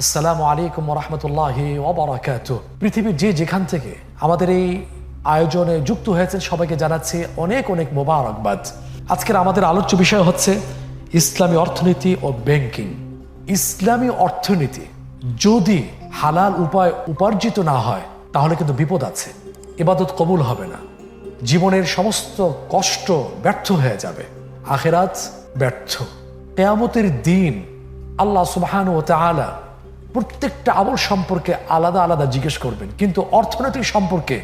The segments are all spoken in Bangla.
আসসালামু আলাইকুম ওয়া রাহমাতুল্লাহি ওয়া বারাকাতুহু। পৃথিবীর যে যেখান থেকে আমাদের এই আয়োজনে যুক্ত হয়েছেন সবাইকে জানাচ্ছি অনেক অনেক মোবারকবাদ। আজকের আমাদের আলোচ্য বিষয় হচ্ছে ইসলামী অর্থনীতি ও ব্যাংকিং। ইসলামী অর্থনীতি যদি হালাল উপায় উপার্জিত না হয় তাহলে কিন্তু বিপদ আছে, ইবাদত কবুল হবে না, জীবনের সমস্ত কষ্ট ব্যর্থ হয়ে যাবে, আখিরাত ব্যর্থ। কিয়ামতের দিন আল্লাহ সুবহানাহু ওয়া তাআলা প্রত্যেকটা আমল সম্পর্কে আলাদা আলাদা জিজ্ঞেস করবেন, কিন্তু অর্থনৈতিক সম্পর্কে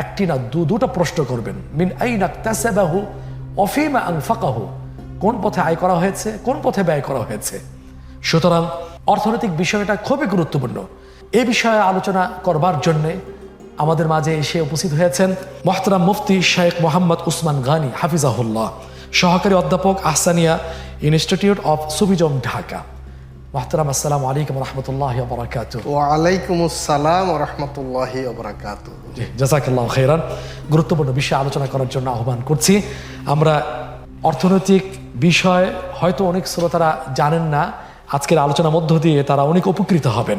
একটি না দুটো প্রশ্ন করবেন। মিন আইনা ইকতাসাবাহু ওয়া ফীমা আনফাকাহু, কোন পথে আয় করা হয়েছে, কোন পথে ব্যয় করা হয়েছে। সুতরাং অর্থনৈতিক বিষয়টা খুবই গুরুত্বপূর্ণ। এই বিষয়ে আলোচনা করবার জন্য আমাদের মাঝে এসে উপস্থিত হয়েছেন মুহতারাম মুফতি শেখ মোহাম্মদ উসমান গানী হাফিজাহুল্লাহ, সহকারী অধ্যাপক Ahsania institute of Sufism, Dhaka. মুহতারাম, আসসালামু আলাইকুম ওয়া রাহমাতুল্লাহি ওয়া বারাকাতুহু। ওয়া আলাইকুম আসসালাম ওয়া রাহমাতুল্লাহি ওয়া বারাকাতুহু। জি, জাযাকাল্লাহু খাইরান। গুরুত্বপূর্ণ বিষয়ে আলোচনা করার জন্য আহ্বান করছি। আমরা অর্থনৈতিক বিষয় হয়তো অনেক শ্রোতারা জানেন না, আজকের আলোচনার মধ্য দিয়ে তারা অনেক উপকৃত হবেন।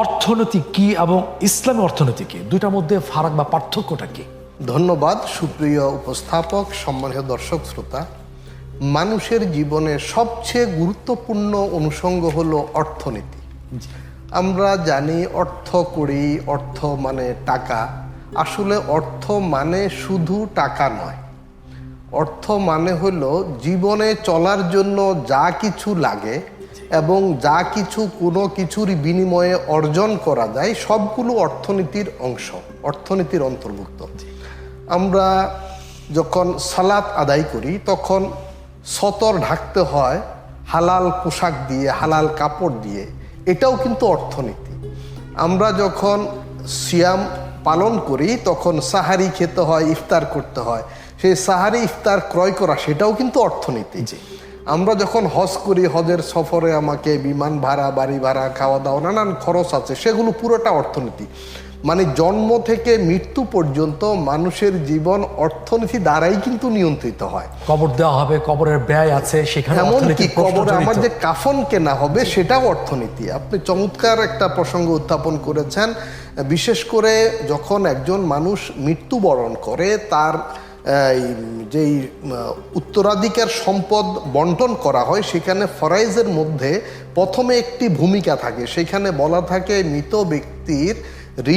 অর্থনীতি কি এবং ইসলামী অর্থনীতি কি, দুইটার মধ্যে ফারাক বা পার্থক্যটা কি? ধন্যবাদ সুপ্রিয় উপস্থাপক, সম্মানিত দর্শক শ্রোতা। মানুষের জীবনে সবচেয়ে গুরুত্বপূর্ণ অনুষঙ্গ হলো অর্থনীতি। আমরা জানি অর্থ করি, অর্থ মানে টাকা। আসলে অর্থ মানে শুধু টাকা নয়। অর্থ মানে হলো জীবনে চলার জন্য যা কিছু লাগে এবং যা কিছু কোনো কিছুর বিনিময়ে অর্জন করা যায় সবগুলো অর্থনীতির অংশ, অর্থনীতির অন্তর্ভুক্ত। আমরা যখন সালাত আদায় করি তখন সতর ঢাকতে হয় হালাল পোশাক দিয়ে, হালাল কাপড় দিয়ে, এটাও কিন্তু অর্থনীতি। আমরা যখন সিয়াম পালন করি তখন সাহারি খেতে হয়, ইফতার করতে হয়, সেই সাহারি ইফতার ক্রয় করা সেটাও কিন্তু অর্থনীতি। আমরা যখন হজ করি, হজের সফরে আমাকে বিমান ভাড়া, বাড়ি ভাড়া, খাওয়া দাওয়া, নানান খরচ আছে, সেগুলো পুরোটা অর্থনীতি। মানে জন্ম থেকে মৃত্যু পর্যন্ত মানুষের জীবন অর্থনীতি দ্বারাই কিন্তু নিয়ন্ত্রিত হয়। কবর দেওয়া হবে, কবরের ব্যয় আছে, সেখানে এমনকি কবরে আমার যে কাফন কেনা হবে সেটাও অর্থনীতি। আপনি চমৎকার একটা প্রসঙ্গ উত্থাপন করেছেন। বিশেষ করে যখন একজন মানুষ মৃত্যুবরণ করে, তার যেই উত্তরাধিকার সম্পদ বন্টন করা হয় সেখানে ফরাইজের মধ্যে প্রথমে একটি ভূমিকা থাকে। সেখানে বলা থাকে মৃত ব্যক্তির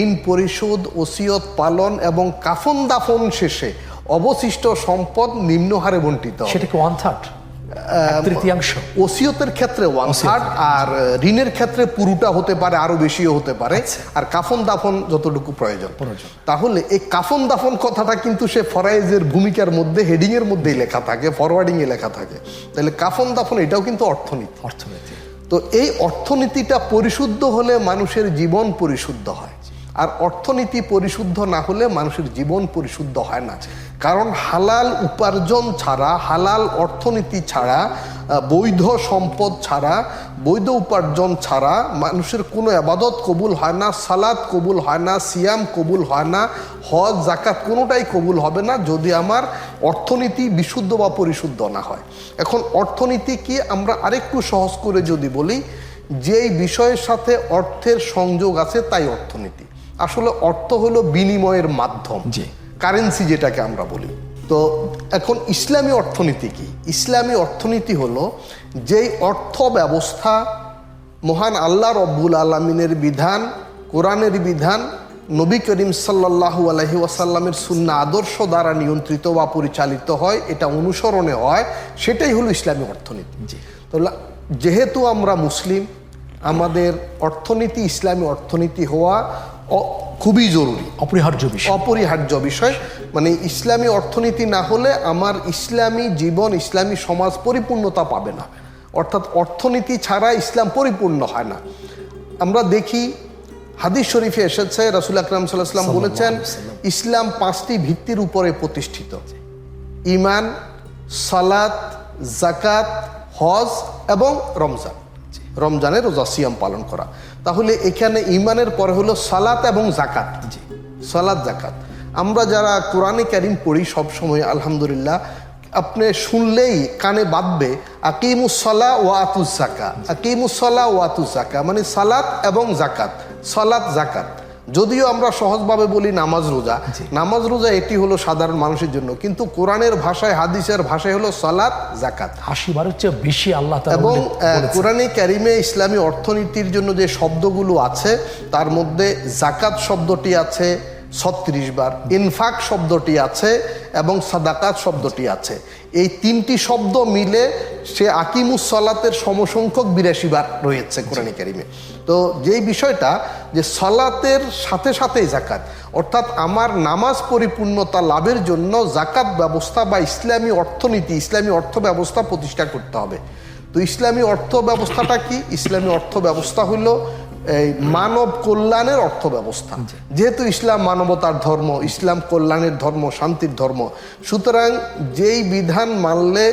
ঋণ পরিশোধ, ওসিয়ত পালন এবং কাফন দাফন শেষে অবশিষ্ট সম্পদ নিম্ন হারে বন্টিত। সেটা কি 1/3, তৃতীয়াংশ? ওসিয়তের ক্ষেত্রে 1/3, আর ঋণের ক্ষেত্রে পুরোটা হতে পারে, আরো বেশিও হতে পারে। আর কাফন দাফন যতটুকু প্রয়োজন। তাহলে এই কাফন দাফন কথাটা কিন্তু সে ফরাইজের ভূমিকার মধ্যে, হেডিং এর মধ্যেই লেখা থাকে, ফরওয়ার্ডিং এ লেখা থাকে। তাহলে কাফন দাফন এটাও কিন্তু অর্থনীতি। তো এই অর্থনীতিটা পরিশুদ্ধ হলে মানুষের জীবন পরিশুদ্ধ হয়, আর অর্থনীতি পরিশুদ্ধ না হলে মানুষের জীবন পরিশুদ্ধ হয় না। কারণ হালাল উপার্জন ছাড়া, হালাল অর্থনীতি ছাড়া, বৈধ সম্পদ ছাড়া, বৈধ উপার্জন ছাড়া মানুষের কোনো ইবাদত কবুল হয় না, সালাত কবুল হয় না, সিয়াম কবুল হয় না, হজ, যাকাত কোনোটাই কবুল হবে না যদি আমার অর্থনীতি বিশুদ্ধ বা পরিশুদ্ধ না হয়। এখন অর্থনীতি কি আমরা আরেকটু সহজ করে যদি বলি, যেই বিষয়ের সাথে অর্থের সংযোগ আছে তাই অর্থনীতি। আসলে অর্থ হলো বিনিময়ের মাধ্যম, কারেন্সি যেটাকে আমরা বলি। তো এখন ইসলামী অর্থনীতি কি? ইসলামী অর্থনীতি হলো যেই অর্থ ব্যবস্থা মহান আল্লাহ রব্বুল আলামিনের বিধান, কোরআনের বিধান, নবী করিম সাল্লাল্লাহু আলাইহি ওয়াসাল্লামের সুন্নাহ আদর্শ দ্বারা নিয়ন্ত্রিত বা পরিচালিত হয়, এটা অনুসরণে হয়, সেটাই হলো ইসলামী অর্থনীতি। তাহলে যেহেতু আমরা মুসলিম, আমাদের অর্থনীতি ইসলামী অর্থনীতি হওয়া খুবই জরুরি, অপরিহার্য বিষয়। মানে ইসলামী অর্থনীতি না হলে আমার ইসলামী জীবন, ইসলামী সমাজ পরিপূর্ণতা পাবে না। অর্থাৎ অর্থনীতি ছাড়া ইসলাম পরিপূর্ণ হয় না। আমরা দেখি হাদিস শরীফে এসেছে, রাসূল আকরাম সাল্লাল্লাহু আলাইহি ওয়াসাল্লাম বলেছেন ইসলাম 5টি ভিত্তির উপরে প্রতিষ্ঠিত: ঈমান, সালাত, যাকাত, হজ এবং রমজান। রমজানের রোজা, সিয়াম পালন করা। তাহলে এখানে ঈমানের পরে হলো সালাত এবং যাকাত। সালাত, যাকাত। আমরা যারা কোরআনে কারীম পড়ি সবসময় আলহামদুলিল্লাহ আপনি শুনলেই কানে বাঁধবে আকিমুসসালা ওয়া আতুজ যাকাত, আকিমুসসালা ওয়া আতুজ যাকাত, মানে সালাত এবং জাকাত, সালাত জাকাত। যদিও আমরা সহজভাবে বলি নামাজ রোজা, নামাজ রোজা এটি হলো সাধারণ মানুষের জন্য, কিন্তু কোরআনের ভাষায়, হাদিসের ভাষায় হলো সালাত জাকাত। 80 বারের চেয়ে বেশি আল্লাহ তাআলা এবং বলেছেন। কোরআনে কারিমে ইসলামী অর্থনীতির জন্য যে শব্দগুলো আছে তার মধ্যে জাকাত শব্দটি আছে 36 বার, ইনফাক শব্দটি আছে এবং সাদাকাত শব্দটি আছে। এই তিনটি শব্দ মিলে সে আকিমুস সালাতের সমসংখ্যক 82 বার রয়েছে কোরআনে কারিমে। তো যেই বিষয়টা যে সালাতের সাথে সাথেই জাকাত, অর্থাৎ আমার নামাজ পরিপূর্ণতা লাভের জন্য জাকাত ব্যবস্থা বা ইসলামী অর্থনীতি, ইসলামী অর্থ ব্যবস্থা প্রতিষ্ঠা করতে হবে। তো ইসলামী অর্থ ব্যবস্থাটা কি? ইসলামী অর্থ ব্যবস্থা হলো এই মানব কল্যাণের অর্থ ব্যবস্থা। যেহেতু ইসলাম মানবতার ধর্ম, ইসলাম কল্যাণের ধর্ম, শান্তির ধর্ম, সুতরাং যেই বিধান মানলে,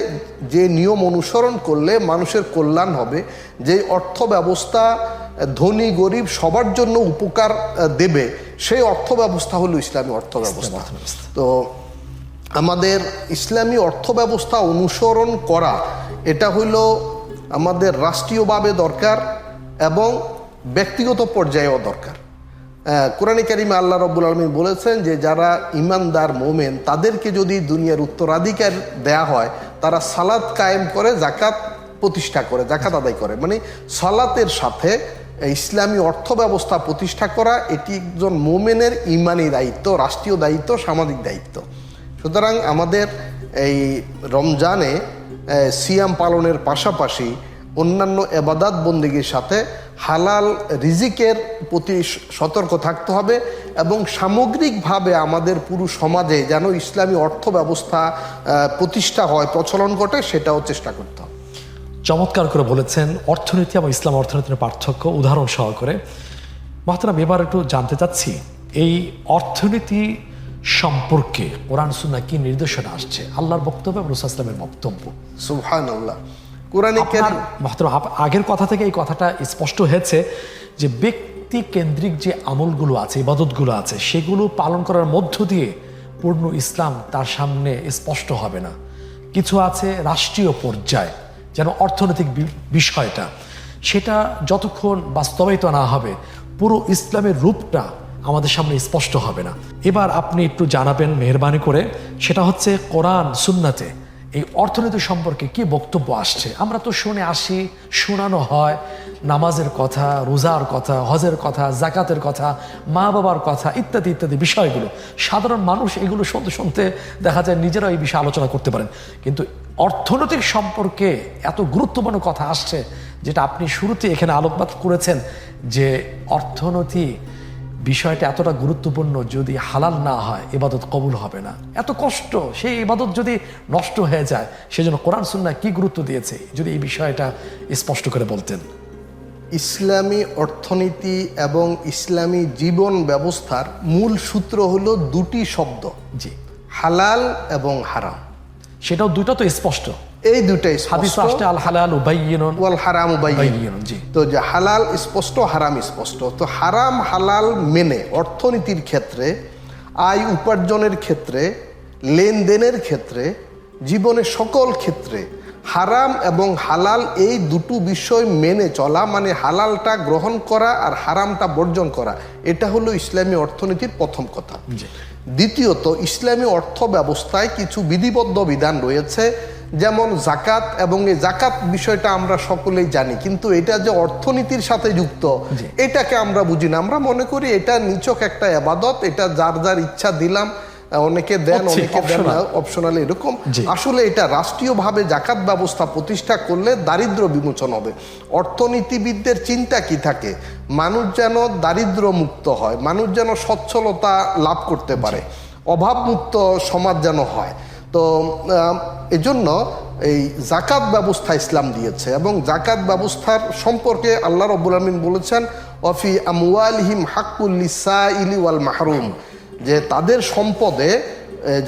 যে নিয়ম অনুসরণ করলে মানুষের কল্যাণ হবে, যেই অর্থ ব্যবস্থা ধনী গরিব সবার জন্য উপকার দেবে, সেই অর্থ ব্যবস্থা হলো ইসলামী অর্থ ব্যবস্থা। তো আমাদের ইসলামী অর্থ ব্যবস্থা অনুসরণ করা, এটা হইল আমাদের রাষ্ট্রীয়ভাবে দরকার এবং ব্যক্তিগত পর্যায়েও দরকার। কোরআনে কারিমে আল্লাহ রাব্বুল আলামিন বলেছেন যে যারা ইমানদার মোমেন তাদেরকে যদি দুনিয়ার উত্তরাধিকার দেয়া হয়, তারা সালাত কায়েম করে, জাকাত প্রতিষ্ঠা করে, জাকাত আদায় করে। মানে সালাতের সাথে ইসলামী অর্থ ব্যবস্থা প্রতিষ্ঠা করা এটি একজন মোমেনের ইমানি দায়িত্ব, রাষ্ট্রীয় দায়িত্ব, সামাজিক দায়িত্ব। সুতরাং আমাদের এই রমজানে সিয়াম পালনের পাশাপাশি অন্যান্য এবাদাত বন্দেগীর সাথে হালাল রিজিকের প্রতি সতর্ক থাকতে হবে এবং সামগ্রিকভাবে আমাদের পুরো সমাজে যেন ইসলামী অর্থ ব্যবস্থা প্রতিষ্ঠা হয়, প্রচলন ঘটে, সেটাও চেষ্টা করতে হবে। চমৎকার করে বলেছেন অর্থনীতি এবং ইসলাম অর্থনীতির পার্থক্য উদাহরণ সহকারে। মাহতারাম, এবার একটু জানতে চাচ্ছি এই অর্থনীতি সম্পর্কে কোরআন সুন্নাহ কি নির্দেশনা আসছে, আল্লাহর বক্তব্য এবং রাসূল সাল্লাল্লাহু আলাইহি ওয়াসাল্লামের বক্তব্য। সুবহানাল্লাহ। কোরআনে কারীম, মাহতারাম, আগের কথা থেকে এই কথাটা স্পষ্ট হয়েছে যে ব্যক্তি কেন্দ্রিক যে আমলগুলো আছে, ইবাদতগুলো আছে, সেগুলো পালন করার মধ্য দিয়ে পূর্ণ ইসলাম তার সামনে স্পষ্ট হবে না। কিছু আছে রাষ্ট্রীয় পর্যায়ে, যেন অর্থনৈতিক বিষয়টা, সেটা যতক্ষণ বাস্তবায়িত না হবে পুরো ইসলামের রূপটা আমাদের সামনে স্পষ্ট হবে না। এবার আপনি একটু জানাবেন মেহেরবানি করে, সেটা হচ্ছে কোরআন সুন্নাতে এই অর্থনীতি সম্পর্কে কি বক্তব্য আসছে। আমরা তো শুনে আসি, শোনানো হয় নামাজের কথা, রোজার কথা, হজের কথা, জাকাতের কথা, মা বাবার কথা, ইত্যাদি ইত্যাদি বিষয়গুলো। সাধারণ মানুষ এগুলো শুনতে শুনতে দেখা যায় নিজেরা এই বিষয়ে আলোচনা করতে পারেন, কিন্তু অর্থনৈতিক সম্পর্কে এত গুরুত্বপূর্ণ কথা আসছে, যেটা আপনি শুরুতে এখানে আলোকপাত করেছেন যে অর্থনীতি বিষয়টা এতটা গুরুত্বপূর্ণ, যদি হালাল না হয় ইবাদত কবুল হবে না। এত কষ্ট, সেই ইবাদত যদি নষ্ট হয়ে যায়, সেজন্য কোরআন সুন্নাহ কি গুরুত্ব দিয়েছে, যদি এই বিষয়টা স্পষ্ট করে বলতেন। ইসলামী অর্থনীতি এবং ইসলামী জীবন ব্যবস্থার মূল সূত্র হলো দুটি শব্দ, জি, হালাল এবং হারাম। সেটাও দুটো তো স্পষ্ট, এই দুটাই হাদিসে আসছে আল হালালু বায়্যিনুন ওয়াল হারামু বায়্যিনুন। জি, তো যে হালাল স্পষ্ট, হারাম স্পষ্ট। তো হারাম হালাল মেনে অর্থনীতির ক্ষেত্রে, আয় উপার্জনের ক্ষেত্রে, লেনদেনের ক্ষেত্রে, জীবনের সকল ক্ষেত্রে হারাম এবং হালাল এই দুটো বিষয় মেনে চলা, মানে হালালটা গ্রহণ করা আর হারামটা বর্জন করা, এটা হলো ইসলামী অর্থনীতির প্রথম কথা। দ্বিতীয়ত, ইসলামী অর্থ ব্যবস্থায় কিছু বিধিবদ্ধ বিধান রয়েছে, যেমন জাকাত, এবং এই জাকাত বিষয়টা আমরা সকলেই জানি, কিন্তু এটা যে অর্থনীতির সাথে যুক্ত এটাকে আমরা বুঝি না। আমরা মনে করি এটা নিছক একটা ইবাদত, এটা যার যার ইচ্ছা দিলাম, অনেকে দেন অনেকে দেন না, অপশনাল এরকম। আসলে এটা রাষ্ট্রীয়ভাবে জাকাত ব্যবস্থা প্রতিষ্ঠা করলে দারিদ্র বিমোচন হবে। অর্থনীতিবিদদের চিন্তা কি থাকে, মানুষ যেন দারিদ্র মুক্ত হয়, মানুষ যেন সচ্ছলতা লাভ করতে পারে, অভাবমুক্ত সমাজ যেন হয়। তো এজন্য এই জাকাত ব্যবস্থা ইসলাম দিয়েছে, এবং জাকাত ব্যবস্থার সম্পর্কে আল্লাহ রাব্বুল আলামিন বলেছেন ওয়াফি আমওয়ালিহিম হাক্কুল লিসাইলি ওয়াল মাহরুম, যে তাদের সম্পদে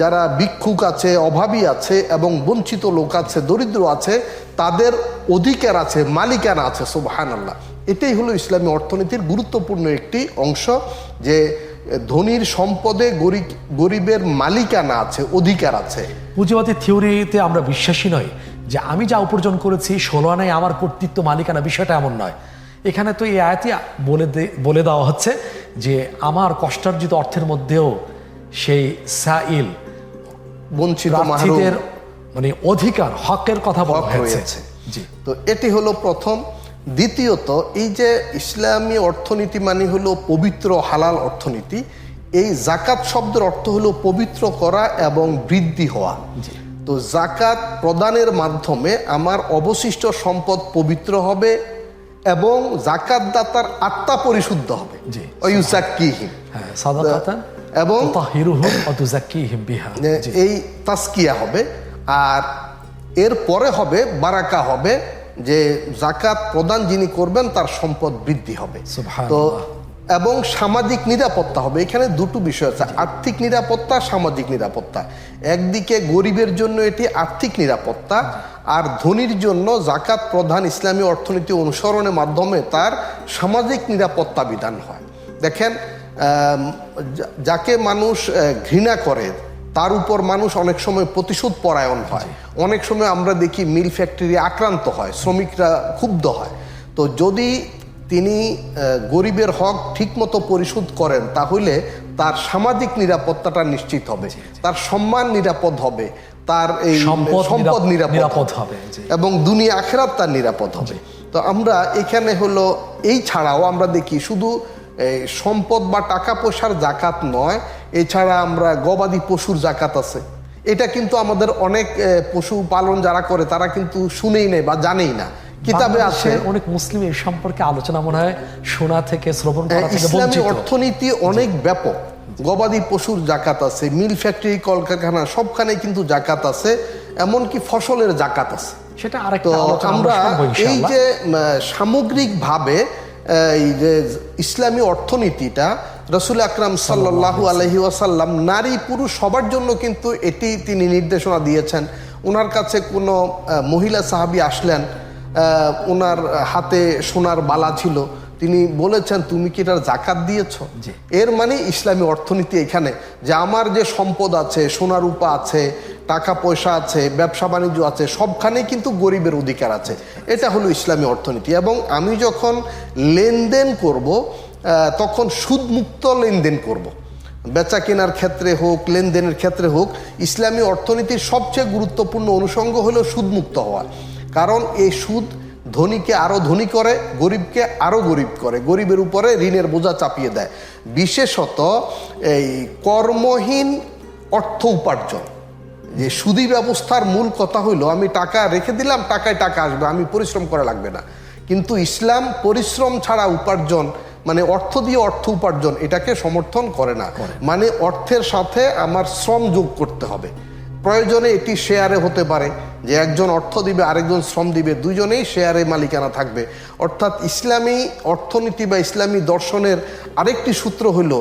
যারা ভিক্ষুক আছে, অভাবী আছে এবং বঞ্চিত লোক আছে, দরিদ্র আছে, তাদের অধিকার আছে, মালিকানা আছে। সুবহানাল্লাহ। এটাই হলো ইসলামী অর্থনীতির গুরুত্বপূর্ণ একটি অংশ, যে ধনীর সম্পদে গরিবের মালিকানা আছে, অধিকার আছে। পুঁজিবাদী থিওরিতে আমরা বিশ্বাসী নই যে আমি যা উপার্জন করেছি 16 আনায় আমার কর্তৃত্ব মালিকানা, বিষয়টা এমন নয়। এখানে তো এই আয়াতই বলে দেওয়া হচ্ছে যে আমার কষ্টার্জিত অর্থের মধ্যেও সেই সাইল বঞ্চিত প্রার্থীদের মানে অধিকার হকের কথা বলা হক হয়েছে। রয়েছে। জি, তো এটি হলো প্রথম। দ্বিতীয়ত, এই যে ইসলামী অর্থনীতি মানে হলো পবিত্র হালাল অর্থনীতি, এই জাকাত শব্দের অর্থ হলো পবিত্র করা এবং বৃদ্ধি হওয়া। তো জাকাত প্রদানের মাধ্যমে আমার অবশিষ্ট সম্পদ পবিত্র হবে এবং জাকাত দাতার আত্মা পরিশুদ্ধ হবে। জি। ওয়ুযাক্কিহিম, হ্যাঁ, সাদাকাতান এবং তুতাহিরুহুম ওয়া তুযাক্কিহিম বিহা। জি, এই তাসকিয়া হবে। আর এর পরে হবে বারাকা হবে, যে জাকাত প্রদান যিনি করবেন তার সম্পদ বৃদ্ধি হবে। তো সুবহানাল্লাহ। এবং সামাজিক নিরাপত্তা হবে। এখানে দুটো বিষয় আছে, আর্থিক নিরাপত্তা, সামাজিক নিরাপত্তা। একদিকে গরিবের জন্য এটি আর্থিক নিরাপত্তা, আর ধনীর জন্য জাকাত প্রধান ইসলামী অর্থনীতি অনুসরণের মাধ্যমে তার সামাজিক নিরাপত্তা বিধান হয়। দেখেন, যাকে মানুষ ঘৃণা করে তার উপর মানুষ অনেক সময় প্রতিশোধ পরায়ণ হয়। অনেক সময় আমরা দেখি মিল ফ্যাক্টরি আক্রান্ত হয়, শ্রমিকরা ক্ষুব্ধ হয়। তো যদি তিনি গরিবের হক ঠিকমতো পরিশোধ করেন তাহলে তার সামাজিক নিরাপত্তাটা নিশ্চিত হবে, তার সম্মান নিরাপদ হবে, তার এই সম্পদ নিরাপদ হবে এবং দুনিয়া আখিরাত তার নিরাপদ হবে। তো আমরা এখানে হলো এই ছাড়াও আমরা দেখি শুধু সম্পদ বা টাকা পয়সার জাকাত নয়, এছাড়া আমরা গবাদি পশুর জাকাত আছে। এটা কিন্তু আমাদের অনেক পশু পালন যারা করে তারা কিন্তু শুনেই নেই বা জানেই না। কিতাবে আছে, অনেক মুসলিম এই সম্পর্কে আলোচনা মনে হয় শোনা থেকে শ্রবণ করা থেকে ইসলামী বঞ্চিত। অর্থনীতি অনেক ব্যাপক। গবাদি পশুর জাকাত আছে, মিল ফ্যাক্টরি কলকারখানা সবখানে কিন্তু জাকাত আছে, এমনকি ফসলের জাকাত আছে। সেটা তো আরেকটা আলোচনা আমরা শুনবো এই ইনশাআল্লাহ। যে সামগ্রিকভাবে এই যে ইসলামী অর্থনীতিটা রাসূল আকরাম সাল্লাল্লাহু আলাইহি ওয়াসাল্লাম নারী পুরুষ সবার জন্য কিন্তু এটি তিনি নির্দেশনা দিয়েছেন। ওনার কাছে কোনো মহিলা সাহাবী আসলেন, ওনার হাতে সোনার বালা ছিল, তিনি বলেছেন তুমি কি এটার জাকাত দিয়েছো? এর মানে ইসলামী অর্থনীতি এখানে যে আমার যে সম্পদ আছে, সোনা রূপা আছে, টাকা পয়সা আছে, ব্যবসা বাণিজ্য আছে, সবখানেই কিন্তু গরিবের অধিকার আছে। এটা হলো ইসলামী অর্থনীতি। এবং আমি যখন লেনদেন করব তখন সুদমুক্ত লেনদেন করব। বেচা কেনার ক্ষেত্রে হোক, লেনদেনের ক্ষেত্রে হোক, ইসলামী অর্থনীতির সবচেয়ে গুরুত্বপূর্ণ অনুষঙ্গ হলো সুদমুক্ত হওয়া। কারণ এই সুদ ধনীকে আরো ধনী করে, গরিবকে আরো গরিব করে, গরিবের উপরে ঋণের বোঝা চাপিয়ে দেয়। বিশেষত এই কর্মহীন অর্থ উপার্জন, যে সুদী ব্যবস্থার মূল কথা হইলো আমি টাকা রেখে দিলাম, টাকায় টাকা আসবে, আমি পরিশ্রম করা লাগবে না। কিন্তু ইসলাম পরিশ্রম ছাড়া উপার্জন, মানে অর্থ দিয়ে অর্থ উপার্জন, এটাকে সমর্থন করে না। মানে অর্থের সাথে আমার শ্রম যোগ করতে হবে। প্রয়োজনে এটি শেয়ারে হতে পারে, যে একজন অর্থ দিবে আরেকজন শ্রম দিবে, দুজনেই শেয়ারে মালিকানা থাকবে। অর্থাৎ ইসলামী অর্থনীতি বা ইসলামী দর্শনের আরেকটি সূত্র হলো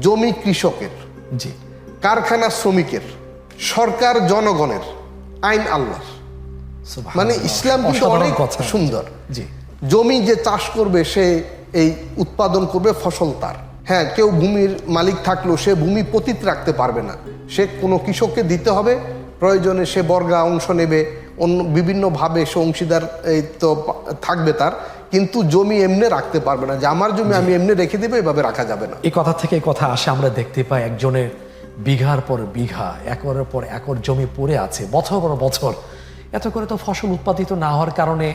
জমি কৃষকের, জি, কারখানা শ্রমিকের, সরকার জনগণের, আইন আল্লাহর। মানে ইসলাম কিন্তু অনেক সুন্দর। জি, জমি যে চাষ করবে সে এই উৎপাদন করবে, ফসল তার। হ্যাঁ, কেউ ভূমির মালিক থাকলেও সে ভূমি পতিত রাখতে পারবে না, সে কোনো কৃষককে দিতে হবে। প্রয়োজনে সে বর্গা অংশ নেবে, অন্য বিভিন্নভাবে সে অংশীদার এই তো থাকবে তার, কিন্তু জমি এমনি রাখতে পারবে না যে আমার জমি আমি এমনি রেখে দেবো, এভাবে রাখা যাবে না। এই কথা থেকে কথা আসে, আমরা দেখতে পাই একজনের বিঘার পর বিঘা, একরের পর একর জমি পড়ে আছে বছর পর বছর। এত করে তো ফসল উৎপাদিত না হওয়ার কারণে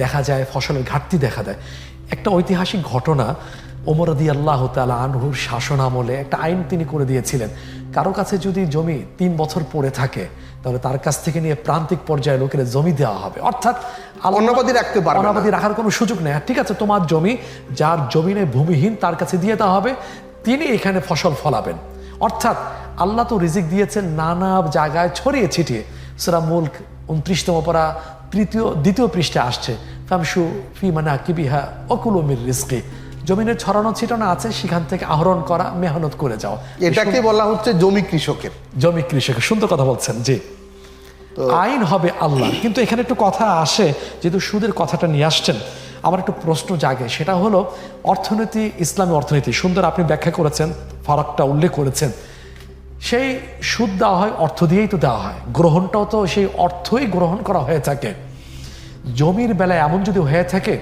দেখা যায় ফসলের ঘাটতি দেখা দেয়। একটা ঐতিহাসিক ঘটনা, ওমর রাদিয়াল্লাহু তাআলা আনহুর শাসন আমলে একটা আইন তিনি করে দিয়েছিলেন, কারো কাছে যদি জমি 3 বছর পড়ে থাকে তাহলে তার কাছ থেকে নিয়ে প্রান্তিক পর্যায়ে লোকের জমি দেওয়া হবে। অর্থাৎ অনাবাদি রাখতে পারবে না, অনাবাদি রাখার কোনো সুযোগ নেই। ঠিক আছে, তোমার জমি, যার জমিনে ভূমিহীন তার কাছে দিয়ে দেওয়া হবে, তিনি এখানে ফসল ফলাবেন। অর্থাৎ আল্লাহ তো রিজিক দিয়েছেন নানা জায়গায় ছড়িয়ে ছিটিয়ে। সূরা মুলক 29তম পারা দ্বিতীয় পৃষ্ঠাে আসছে, ফামশু ফি মানাকিবিহা ওকুলু মির রিজকি। জমিনের ছড়ানো ছিটানো আছে, সেখান থেকে আহরণ করা, মেহনত করে যাও। এটাকে বলা হচ্ছে জমি কৃষকের। জমি কৃষকের, সুন্দর কথা বলছেন। জি, আইন হবে আল্লাহ। কিন্তু এখানে একটু কথা আসে, যেহেতু সুদের কথাটা নিয়ে আসছেন, আমার একটু প্রশ্ন জাগে, সেটা হলো অর্থনীতি, ইসলামী অর্থনীতি সুন্দর আপনি ব্যাখ্যা করেছেন, ফারাকটা উল্লেখ করেছেন। সেই সুদ দেওয়া হয় অর্থ দিয়েই তো দেওয়া হয়, গ্রহণটাও তো সেই অর্থই গ্রহণ করা হয়ে থাকে। জমির বেলায় এমন যদি হয়ে থাকে,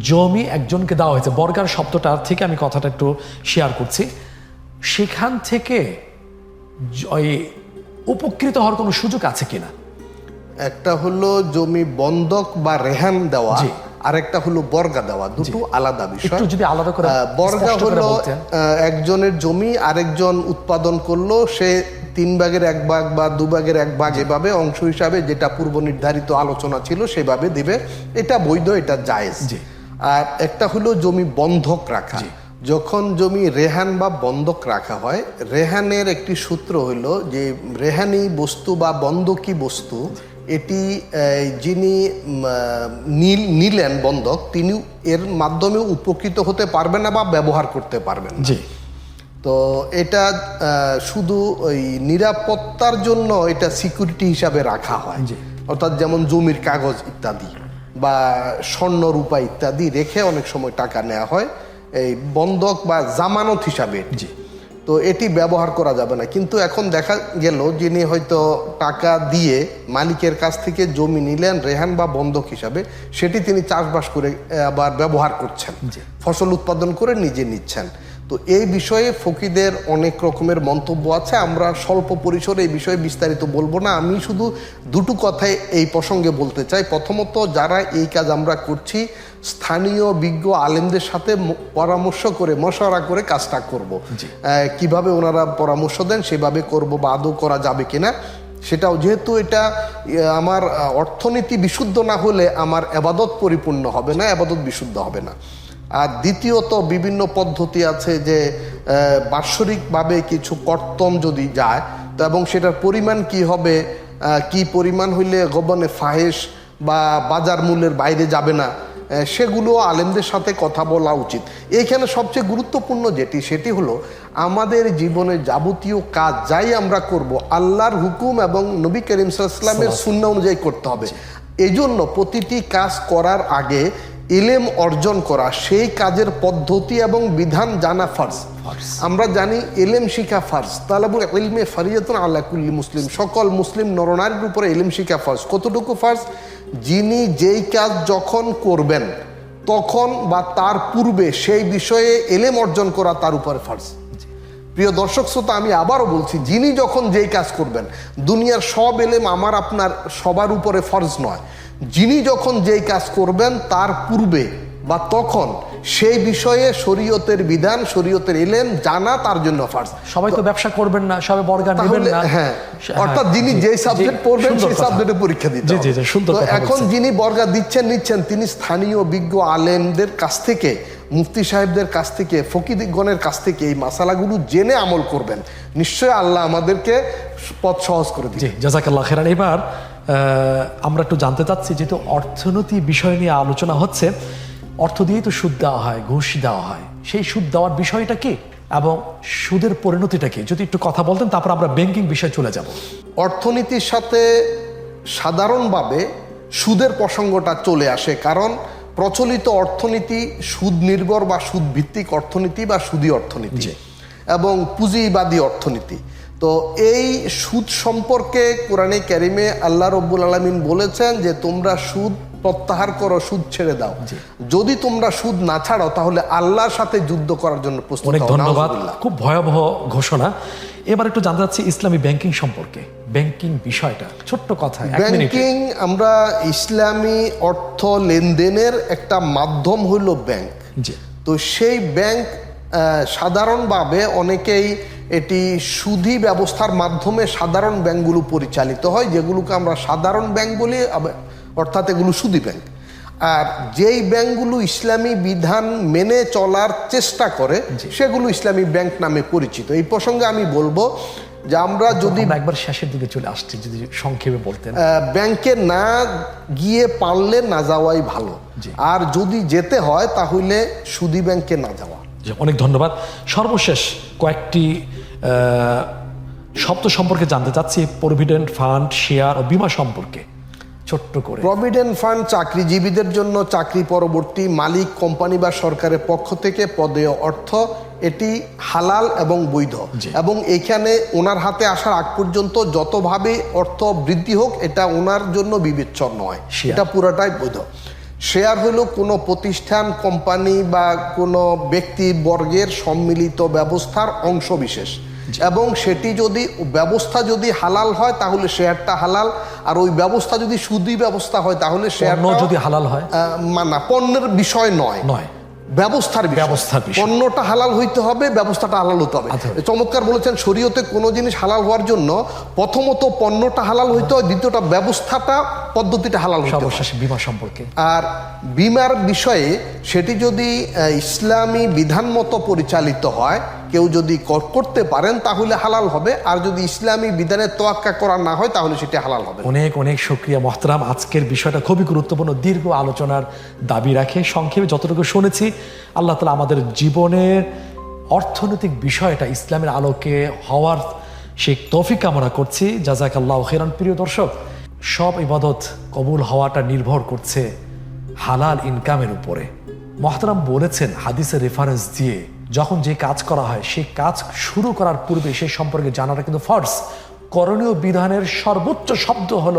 জমি একজনকে দেওয়া হয়েছে, বর্গার শব্দটা থেকে আমি কথাটা একটু শেয়ার করছি, সেখান থেকে ওই উপকৃত হওয়ার কোনো সুযোগ আছে কিনা? একটা হলো জমি বন্ধক বা রেহান দেওয়া, জি। আরেকটা হলো বর্গা দেওয়া, দুটো আলাদা বিষয়। একটু যদি আলাদা করে বর্গা স্পষ্ট করে হলো বলতেন। একজনের জমি আরেকজন উৎপাদন করলো, সে 3 ভাগের 1 ভাগ বা 2 ভাগের 1 ভাগ এভাবে অংশ হিসাবে যেটা পূর্ব নির্ধারিত আলোচনা ছিল সেভাবে দিবে, এটা বৈধ, এটা জায়েজ। জি। আর একটা হলো জমি বন্ধক রাখা। যখন জমি রেহান বা বন্ধক রাখা হয়, রেহানের একটি সূত্র হলো যে রেহানি বস্তু বা বন্ধকি বস্তু এটি যিনি নিলেন বন্ধক, তিনি এর মাধ্যমে উপকৃত হতে পারবেন না বা ব্যবহার করতে পারবেন না। জি। তো এটা শুধু ওই নিরাপত্তার জন্য এটা সিকিউরিটি হিসাবে রাখা হয়। জি। অর্থাৎ যেমন জমির কাগজ ইত্যাদি বা স্বর্ণ রূপা ইত্যাদি রেখে অনেক সময় টাকা নেওয়া হয় এই বন্ধক বা জামানত হিসাবে। জি। তো এটি ব্যবহার করা যাবে না। কিন্তু এখন দেখা গেল যিনি হয়তো টাকা দিয়ে মালিকের কাছ থেকে জমি নিলেন রেহান বা বন্ধক হিসাবে, সেটি তিনি চাষবাস করে আবার ব্যবহার করছেন, ফসল উৎপাদন করে নিজে নিচ্ছেন। তো এই বিষয়ে ফকিদের অনেক রকমের মন্তব্য আছে, আমরা স্বল্প পরিসরে এই বিষয়ে বিস্তারিত বলবো না। আমি শুধু দুটো কথাই এই প্রসঙ্গে বলতে চাই। প্রথমত, যারা এই কাজ আমরা করছি, স্থানীয় বিজ্ঞ আলেমদের সাথে পরামর্শ করে মশওয়ারা করে কাজটা করব। কিভাবে ওনারা পরামর্শ দেন সেভাবে করব, বা আদৌ করা যাবে কিনা সেটাও, যেহেতু এটা আমার অর্থনীতি বিশুদ্ধ না হলে আমার আবাদত পরিপূর্ণ হবে না, আবাদত বিশুদ্ধ হবে না। আর দ্বিতীয়ত, বিভিন্ন পদ্ধতি আছে যে বাৎসরিকভাবে কিছু কর্তন যদি যায় তো, এবং সেটার পরিমাণ কি হবে, কি পরিমাণ হইলে গবনে ফাহেশ বা বাজার মূল্যের বাইরে যাবে না, সেগুলো আলেমদের সাথে কথা বলা উচিত। এইখানে সবচেয়ে গুরুত্বপূর্ণ সেটি হলো আমাদের জীবনে যাবতীয় কাজ যাই আমরা করব আল্লাহর হুকুম এবং নবী করিম সাল্লাল্লাহু আলাইহি ওয়াসাল্লামের সুন্নাহ অনুযায়ী করতে হবে। এই জন্য প্রতিটি কাজ করার আগে ইলম অর্জন করা, সেই কাজের পদ্ধতি এবং বিধান জানা ফরজ। আমরা জানি ইলম শিখা ফরজ, তালাবুল ইলমে ফরিয়াতুন আলা কুল্লি মুসলিম, সকল মুসলিম নরনারীর উপরে ইলম শিখা ফরজ। কতটুকু ফরজ? যিনি যেই কাজ যখন করবেন তখন বা তার পূর্বে সেই বিষয়ে ইলম অর্জন করা তার উপরে ফরজ। প্রিয় দর্শক শ্রোতা, আমি আবারও বলছি, যিনি যখন যেই কাজ করবেন, দুনিয়ার সব ইলম আমার আপনার সবার উপরে ফরজ নয়। যিনি যখন যেই কাজ করবেন তার পূর্বে বা তখন সেই বিষয়ে শরীয়তের বিধান, শরীয়তের ইলম জানা তার জন্য ফরজ। সবাই তো ব্যবসা করবেন না, সবাই বর্গা নেবেন না। হ্যাঁ, অর্থাৎ যিনি যেই সাবজেক্ট পড়বেন সেই সাবজেক্টে পরীক্ষা দিতে হবে। তো এখন যিনি বর্গা নিচ্ছেন তিনি স্থানীয় বিজ্ঞ আলেমদের কাছ থেকে, মুফতি সাহেবদের কাছ থেকে, ফকিহগণের কাছ থেকে এই মাসালাগুলো জেনে আমল করবেন। নিশ্চয় আল্লাহ আমাদেরকে পথ সহজ করে দিবেন। জি, জাযাকাল্লাহ খাইরান। এবার আমরা একটু জানতে চাচ্ছি, যেহেতু অর্থনীতি বিষয় নিয়ে আলোচনা হচ্ছে, অর্থ দিয়েই তো সুদ দেওয়া হয়, ঘুষ দেওয়া হয়, সেই সুদ দেওয়ার বিষয়টা কি এবং সুদের পরিণতিটা কি, যদি একটু কথা বলতেন, তারপর আমরা ব্যাংকিং বিষয়ে চলে যাব। অর্থনীতির সাথে সাধারণভাবে সুদের প্রসঙ্গটা চলে আসে, কারণ প্রচলিত অর্থনীতি সুদ নির্ভর বা সুদ ভিত্তিক অর্থনীতি বা সুদী অর্থনীতি এবং পুঁজিবাদী অর্থনীতি। তো এই সুদ সম্পর্কে কোরআনে কারিমে আল্লাহ রব্বুল আলামিন বলেছেন যে তোমরা সুদ প্রত্যাহার করো, সুদ ছেড়ে দাও। যদি তোমরা সুদ না ছাড়ো তাহলে আল্লাহর সাথে যুদ্ধ করার জন্য প্রস্তুত হও। অনেক ধন্যবাদ, খুব ভয়াবহ ঘোষণা। এবার একটু জানতে চাচ্ছি ইসলামী ব্যাংকিং সম্পর্কে, ব্যাংকিং বিষয়টা ছোট্ট কথা। ব্যাংকিং, আমরা ইসলামী অর্থ লেনদেনের একটা মাধ্যম হইল ব্যাংক। তো সেই ব্যাংক সাধারণভাবে অনেকেই এটি সুদী ব্যবস্থার মাধ্যমে সাধারণ ব্যাংকগুলো পরিচালিত হয়, যেগুলোকে আমরা সাধারণ ব্যাংক বলি, অর্থাৎ এগুলো সুদী ব্যাংক। আর যেই ব্যাংকগুলো ইসলামী বিধান মেনে চলার চেষ্টা করে সেগুলো ইসলামী ব্যাংক নামে পরিচিত। এই প্রসঙ্গে আমি বলবো যে আমরা যদি একবার শেষের দিকে চলে আসছি, যদি সংক্ষেপে বলতেন। ব্যাংকে না গিয়ে পারলে না যাওয়াই ভালো, আর যদি যেতে হয় তাহলে সুদী ব্যাংকে না যাওয়া। অনেক ধন্যবাদ। সর্বশেষ কয়েকটি শব্দ সম্পর্কে জানতে চাচ্ছি, প্রভিডেন্ট ফান্ড, শেয়ার ও বীমা সম্পর্কে ছোট্ট করে। প্রভিডেন্ট ফান্ড চাকরিজীবীদের জন্য চাকরি পরবর্তী মালিক, কোম্পানি বা সরকারের পক্ষ থেকে প্রদেয় অর্থ, এটি হালাল এবং বৈধ। এবং এখানে ওনার হাতে আসার আগ পর্যন্ত যতভাবে অর্থ বৃদ্ধি হোক এটা ওনার জন্য বিবেচ্য নয়, এটা পুরোটাই বৈধ। শেয়ার হলো কোনো প্রতিষ্ঠান, কোম্পানি বা কোনো ব্যক্তি বর্গের সম্মিলিত ব্যবস্থার অংশ বিশেষ, এবং সেটি যদি ব্যবস্থা যদি হালাল হয় তাহলে শেয়ারটা হালাল, আর ওই ব্যবস্থা যদি সুদী ব্যবস্থা হয় তাহলে শেয়ারটা যদি হালাল হয়, না, পণ্যের বিষয় নয়, ব্যবস্থার ব্যবস্থার বিষয়। পণ্যটা হালাল হইতে হবে, ব্যবস্থাটা হালাল হতে হবে। চমৎকার বলেছেন, শরীয়তে কোনো জিনিস হালাল হওয়ার জন্য প্রথমত পণ্যটা হালাল হইতে হয়, দ্বিতীয়টা ব্যবস্থাটা, পদ্ধতিটা হালাল হইতে হয়। বীমা সম্পর্কে, আর বীমার বিষয়ে সেটি যদি ইসলামী বিধান মতো পরিচালিত হয়, কেউ যদি করতে পারেন তাহলে হালাল হবে, আর যদি ইসলামী বিধানের তোয়াক্কা করা না হয় তাহলে সেটি হালাল হবে। অনেক অনেক শুকরিয়া মোহতারাম। আজকের বিষয়টা খুবই গুরুত্বপূর্ণ, দীর্ঘ আলোচনার দাবি রাখে। সংক্ষেপে যতটুকু শুনেছি, আল্লাহ তাআলা আমাদের জীবনের অর্থনৈতিক বিষয়টা ইসলামের আলোকে হওয়ার সেই তৌফিক কামনা করছি। জাযাকাল্লাহু খাইরান। প্রিয় দর্শক, সব ইবাদত কবুল হওয়াটা নির্ভর করছে হালাল ইনকামের উপরে। মোহতারাম বলেছেন হাদিসের রেফারেন্স দিয়ে, যখন যে কাজ করা হয় সেই কাজ শুরু করার পূর্বে সেই সম্পর্কে জানাটা কিন্তু ফরজ। করণীয় বিধানের সর্বোচ্চ শব্দ হলো